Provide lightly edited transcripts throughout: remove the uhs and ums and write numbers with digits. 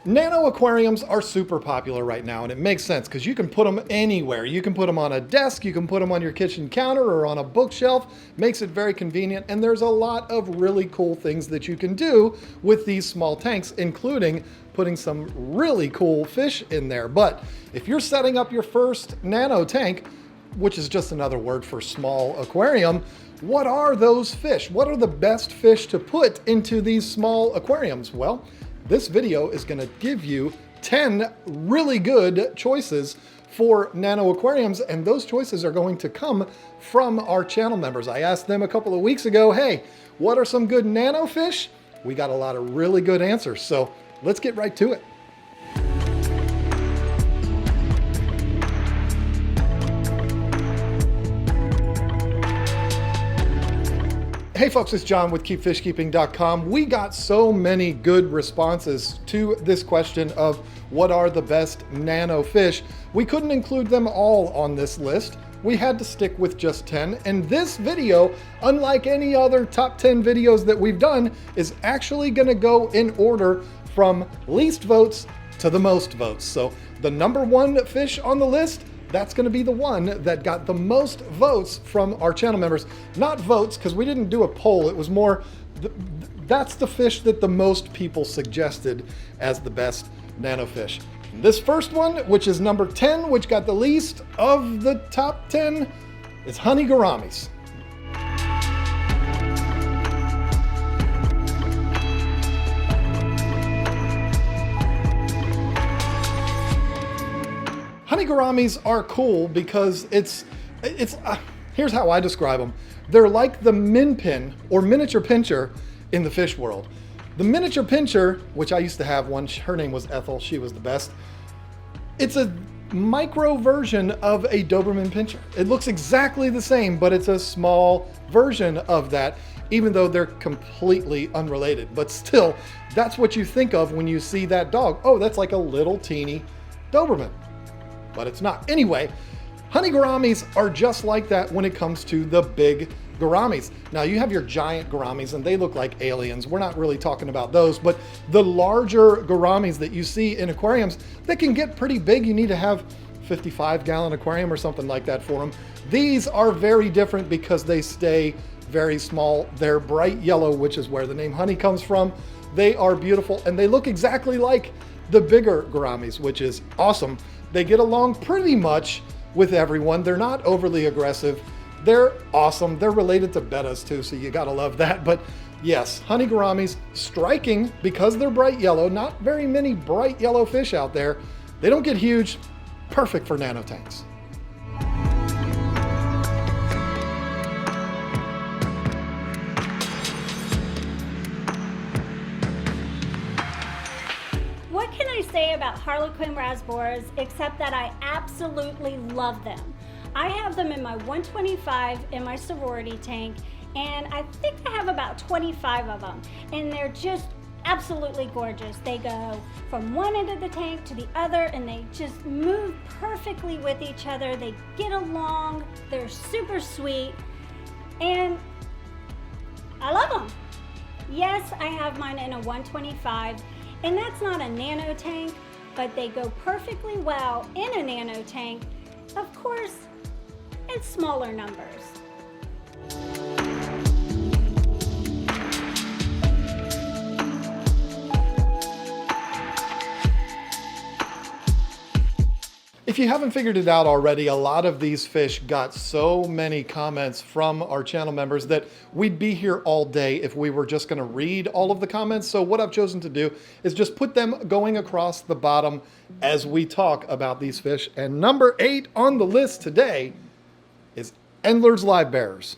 Nano aquariums are super popular right now, and it makes sense because you can put them anywhere. You can put them on a desk, you can put them on your kitchen counter or on a bookshelf. Makes it very convenient, and there's a lot of really cool things that you can do with these small tanks, including putting some really cool fish in there. But if you're setting up your first nano tank, which is just another word for small aquarium, what are those fish? What are the best fish to put into these small aquariums? Well, this video is going to give you 10 really good choices for nano aquariums, and those choices are going to come from our channel members. I asked them a couple of weeks ago, hey, what are some good nano fish? We got a lot of really good answers, so let's get right to it. Hey folks, it's John with KeepFishKeeping.com. We got so many good responses to this question of what are the best nano fish. We couldn't include them all on this list. We had to stick with just 10. And this video, unlike any other top 10 videos that we've done, is actually gonna go in order from least votes to the most votes. So the number one fish on the list, that's going to be the one that got the most votes from our channel members. Not votes, because we didn't do a poll. It was more, that's the fish that the most people suggested as the best nano fish. This first one, which is number 10, which got the least of the top 10, is honey gouramis. Honey gouramis are cool because here's how I describe them. They're like the min pin or miniature pincher in the fish world. The miniature pincher, which I used to have one, her name was Ethel, she was the best. It's a micro version of a Doberman pincher. It looks exactly the same, but it's a small version of that, even though they're completely unrelated. But still, that's what you think of when you see that dog. Oh, that's like a little teeny Doberman. But it's not. Anyway, honey gouramis are just like that when it comes to the big gouramis. Now you have your giant gouramis and they look like aliens. We're not really talking about those, but the larger gouramis that you see in aquariums, they can get pretty big. You need to have 55-gallon aquarium or something like that for them. These are very different because they stay very small. They're bright yellow, which is where the name honey comes from. They are beautiful and they look exactly like the bigger gouramis, which is awesome. They get along pretty much with everyone. They're not overly aggressive. They're awesome. They're related to bettas too, so you gotta love that. But yes, honey gouramis, striking because they're bright yellow. Not very many bright yellow fish out there. They don't get huge. Perfect for nano tanks. Say about Harlequin Raspberries, except that I absolutely love them. I have them in my 125 in my sorority tank, and I think I have about 25 of them, and they're just absolutely gorgeous. They go from one end of the tank to the other, and they just move perfectly with each other. They get along, they're super sweet, and I love them. Yes, I have mine in a 125, and that's not a nano tank, but they go perfectly well in a nano tank, of course, in smaller numbers. If you haven't figured it out already, a lot of these fish got so many comments from our channel members that we'd be here all day if we were just gonna read all of the comments. So what I've chosen to do is just put them going across the bottom as we talk about these fish. And number 8 on the list today is Endler's Livebearers.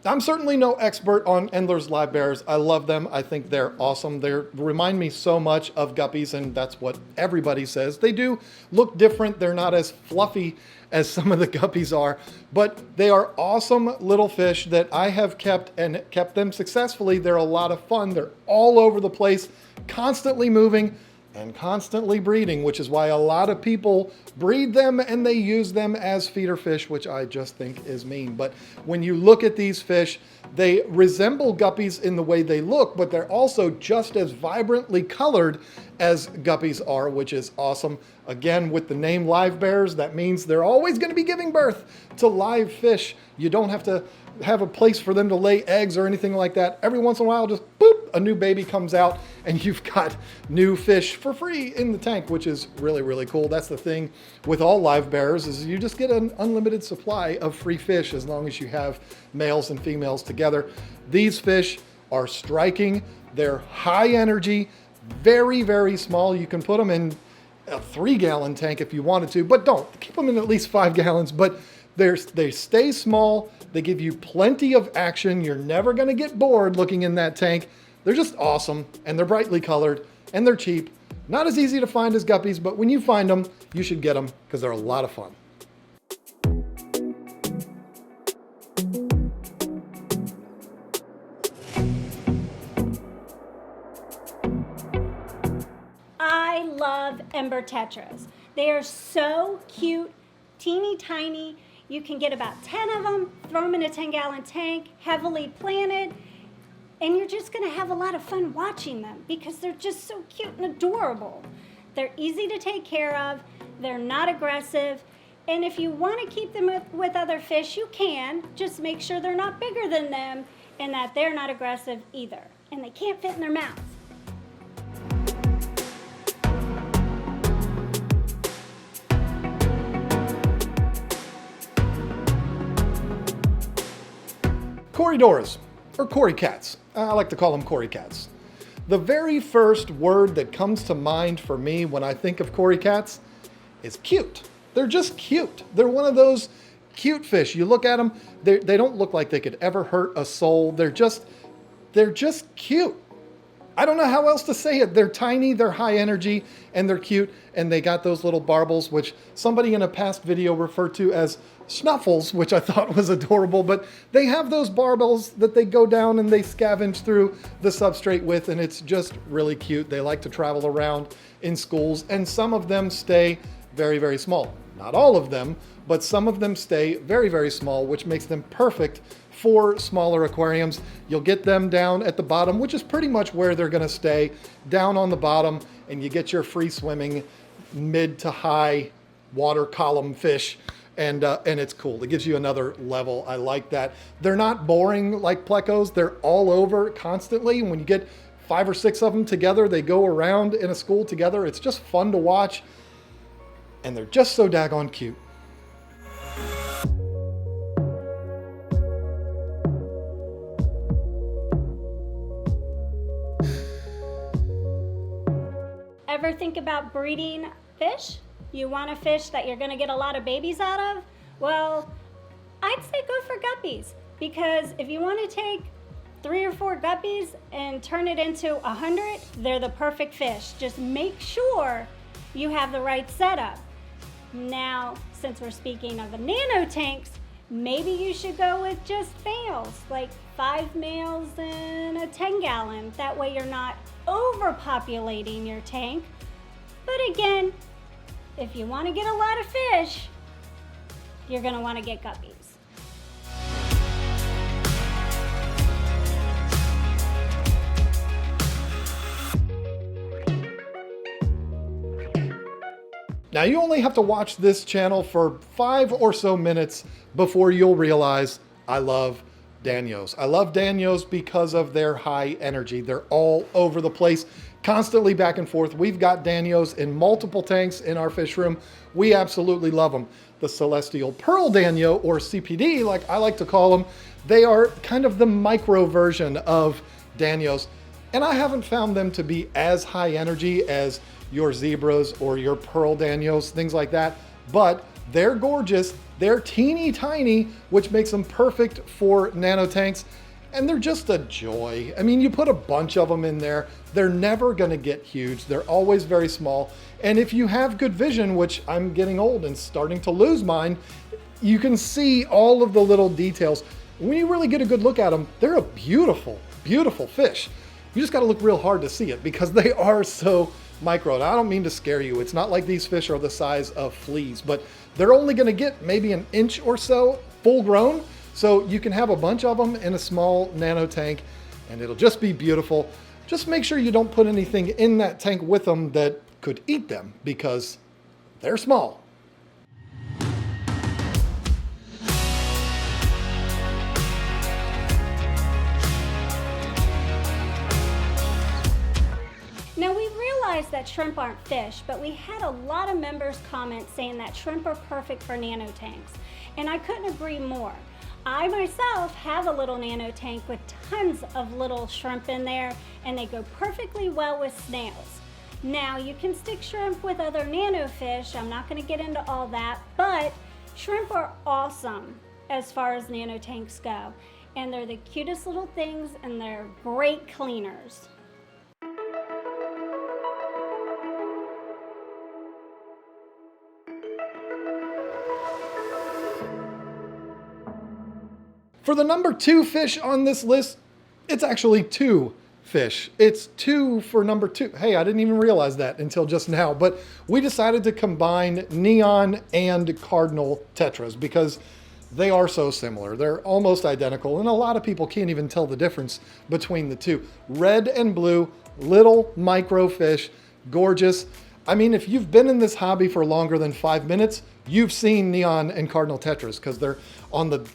I'm certainly no expert on Endler's Livebearers. I love them. I think they're awesome. They remind me so much of guppies, and that's what everybody says. They do look different. They're not as fluffy as some of the guppies are, but they are awesome little fish that I have kept and kept them successfully. They're a lot of fun. They're all over the place, constantly moving. and constantly breeding, which is why a lot of people breed them and they use them as feeder fish, which I just think is mean. But when you look at these fish, they resemble guppies in the way they look, but they're also just as vibrantly colored as guppies are, which is awesome. Again, with the name Livebearers, that means they're always going to be giving birth to live fish. You don't have to have a place for them to lay eggs or anything like that. Every once in a while, just boop, a new baby comes out and you've got new fish for free in the tank, which is really, really cool. That's the thing with all Livebearers, is you just get an unlimited supply of free fish as long as you have males and females together. These fish are striking. They're high energy, very, very small. You can put them in a 3-gallon tank if you wanted to, but don't. Keep them in at least 5 gallons, but they stay small. They give you plenty of action. You're never going to get bored looking in that tank. They're just awesome, and they're brightly colored, and they're cheap. Not as easy to find as guppies, but when you find them, you should get them because they're a lot of fun. I love Ember Tetras. They are so cute, teeny tiny. You can get about 10 of them, throw them in a 10-gallon tank, heavily planted, and you're just gonna have a lot of fun watching them because they're just so cute and adorable. They're easy to take care of, they're not aggressive, and if you wanna keep them with other fish, you can. Just make sure they're not bigger than them and that they're not aggressive either, and they can't fit in their mouth. Corydoras, or Cory cats. I like to call them Cory cats. The very first word that comes to mind for me when I think of Cory cats is cute. They're just cute. They're one of those cute fish. You look at them, they don't look like they could ever hurt a soul. They're just cute. I don't know how else to say it. They're tiny, they're high energy, and they're cute, and they got those little barbels, which somebody in a past video referred to as snuffles, which I thought was adorable, but they have those barbels that they go down and they scavenge through the substrate with, and it's just really cute. They like to travel around in schools, and some of them stay very, very small. Not all of them, but some of them stay very, very small, which makes them perfect for smaller aquariums. You'll get them down at the bottom, which is pretty much where they're gonna stay, down on the bottom, and you get your free swimming mid to high water column fish, and it's cool. It gives you another level. I like that. They're not boring like plecos. They're all over constantly. And when you get 5 or 6 of them together, they go around in a school together. It's just fun to watch, and they're just so daggone cute. Ever think about breeding fish? You want a fish that you're gonna get a lot of babies out of? Well, I'd say go for guppies, because if you wanna take 3 or 4 guppies and turn it into 100, they're the perfect fish. Just make sure you have the right setup. Now, since we're speaking of the nano tanks, maybe you should go with just males, like 5 males in a 10-gallon. That way you're not overpopulating your tank. But again, if you want to get a lot of fish, you're going to want to get guppies. Now you only have to watch this channel for 5 or so minutes before you'll realize I love Danios. I love Danios because of their high energy. They're all over the place, constantly back and forth. We've got Danios in multiple tanks in our fish room. We absolutely love them. The Celestial Pearl Danio, or CPD, like I like to call them, they are kind of the micro version of Danios. And I haven't found them to be as high energy as your zebras or your pearl Danios, things like that, but they're gorgeous. They're teeny tiny, which makes them perfect for nano tanks, and they're just a joy. I mean, you put a bunch of them in there, they're never gonna get huge. They're always very small, and if you have good vision, which I'm getting old and starting to lose mine, you can see all of the little details. When you really get a good look at them, they're a beautiful, beautiful fish. You just gotta look real hard to see it because they are so micro. And I don't mean to scare you. It's not like these fish are the size of fleas, but they're only going to get maybe an inch or so full grown. So you can have a bunch of them in a small nano tank and it'll just be beautiful. Just make sure you don't put anything in that tank with them that could eat them because they're small. Now we realize that shrimp aren't fish, but we had a lot of members comment saying that shrimp are perfect for nano tanks, and I couldn't agree more. I myself have a little nano tank with tons of little shrimp in there, and they go perfectly well with snails. Now you can stick shrimp with other nano fish, I'm not going to get into all that, but shrimp are awesome as far as nano tanks go, and they're the cutest little things and they're great cleaners. For the number 2 fish on this list, it's actually 2 fish. It's 2 for number 2. Hey, I didn't even realize that until just now, but we decided to combine neon and cardinal tetras because they are so similar. They're almost identical, and a lot of people can't even tell the difference between the two. Red and blue, little micro fish, gorgeous. I mean, if you've been in this hobby for longer than 5 minutes, you've seen neon and cardinal tetras because they're on the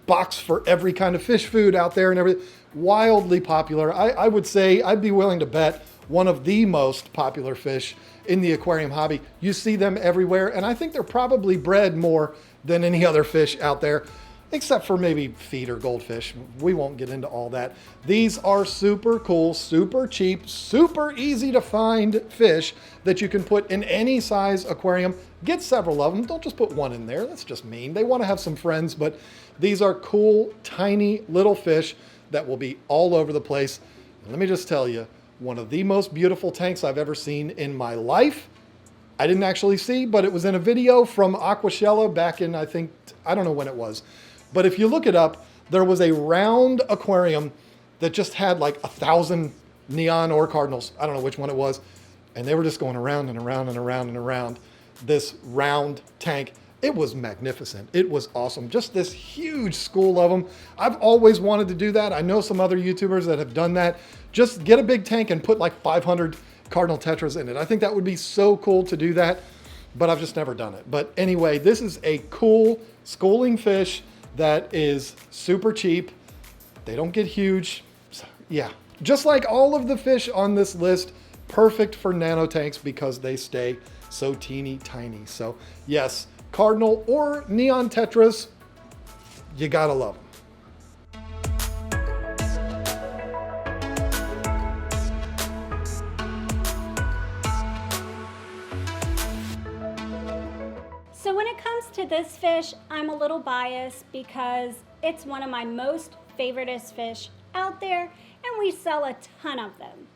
box for every kind of fish food out there and everything. Wildly popular. I would say, I'd be willing to bet, one of the most popular fish in the aquarium hobby. You see them everywhere, and I think they're probably bred more than any other fish out there, except for maybe feeder goldfish. We won't get into all that. These are super cool, super cheap, super easy to find fish that you can put in any size aquarium. Get several of them. Don't just put one in there. That's just mean. They want to have some friends, but these are cool, tiny little fish that will be all over the place. And let me just tell you, one of the most beautiful tanks I've ever seen in my life. I didn't actually see, but it was in a video from Aquashella back in, I don't know when it was. But if you look it up, there was a round aquarium that just had like 1,000 neon or cardinals. I don't know which one it was. And they were just going around and around and around and around this round tank. It was magnificent. It was awesome. Just this huge school of them. I've always wanted to do that. I know some other YouTubers that have done that. Just get a big tank and put like 500 cardinal tetras in it. I think that would be so cool to do that, but I've just never done it. But anyway, this is a cool schooling fish that is super cheap. They don't get huge. So, yeah, just like all of the fish on this list, perfect for nano tanks because they stay so teeny tiny. So yes, cardinal or neon tetras, you gotta love them. So when it comes to this fish, I'm a little biased because it's one of my most favoriteest fish out there, and we sell a ton of them.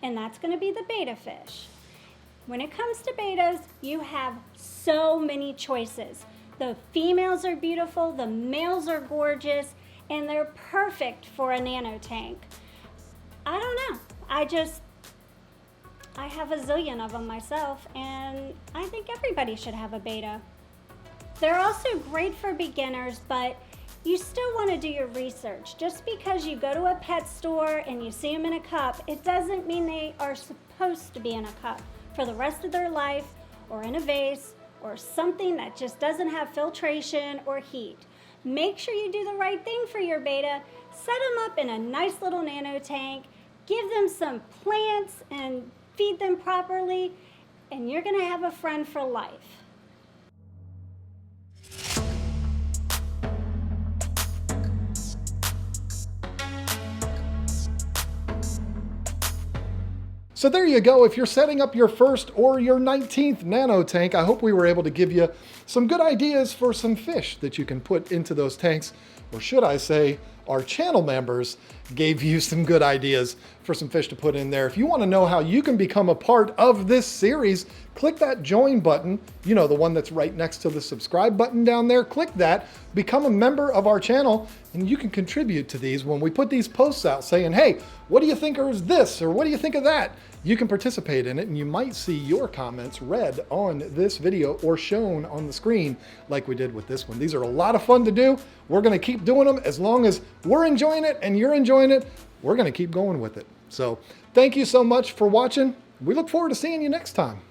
And that's going to be the betta fish. When it comes to bettas, you have so many choices. The females are beautiful, the males are gorgeous, and they're perfect for a nano tank. I don't know. I have a zillion of them myself, and I think everybody should have a betta. They're also great for beginners, but you still want to do your research. Just because you go to a pet store and you see them in a cup, it doesn't mean they are supposed to be in a cup for the rest of their life, or in a vase, or something that just doesn't have filtration or heat. Make sure you do the right thing for your betta. Set them up in a nice little nano tank, give them some plants and feed them properly, and you're gonna have a friend for life. So there you go. If you're setting up your first or your 19th nano tank, I hope we were able to give you some good ideas for some fish that you can put into those tanks. Or should I say, our channel members gave you some good ideas for some fish to put in there. If you want to know how you can become a part of this series, click that join button, you know, the one that's right next to the subscribe button down there. Click that, become a member of our channel, and you can contribute to these when we put these posts out saying, hey, what do you think of this? Or what do you think of that? you can participate in it, and you might see your comments read on this video or shown on the screen like we did with this one. These are a lot of fun to do. We're gonna keep doing them as long as we're enjoying it and you're enjoying it. We're gonna keep going with it. So thank you so much for watching. We look forward to seeing you next time.